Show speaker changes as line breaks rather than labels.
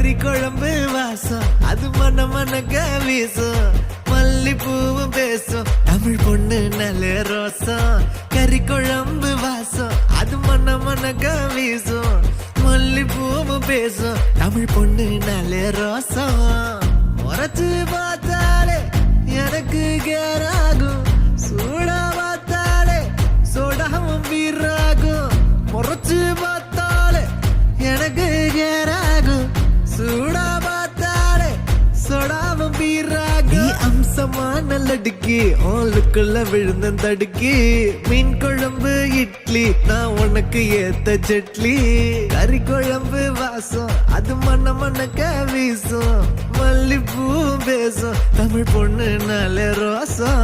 கறி குழம்பு வாசம் அது மன மனக்க வீசும் மல்லிப்பூவும் பேசும் தமிழ் பொண்ணு நல்ல ரோசம் கறி குழம்பு வாசம் அது மன மனக்க வீசும் மல்லிப்பூவும் பேசும் தமிழ் பொண்ணு நல்ல ரோசம் முறைச்சு பார்த்தாலே எனக்கு கேராகும் சூடா பார்த்தாலே சோடாவும் வீராகும் முறைச்சு பார்த்தாலே எனக்கு கேராகும் சூடா பார்த்தாலே சோடாவும் வீராகும் அம்சமான லடுக்கி ஆளுக்குள்ள விழுந்த தடுக்கி மீன் குழம்பு இட்லி நான் உனக்கு ஏத்த சட்லி கறி குழம்பு வாசம் அது மன மனக்க வீசும் மல்லிப்பூ பேசும் தமிழ் பொண்ணு நல்ல ரோசம்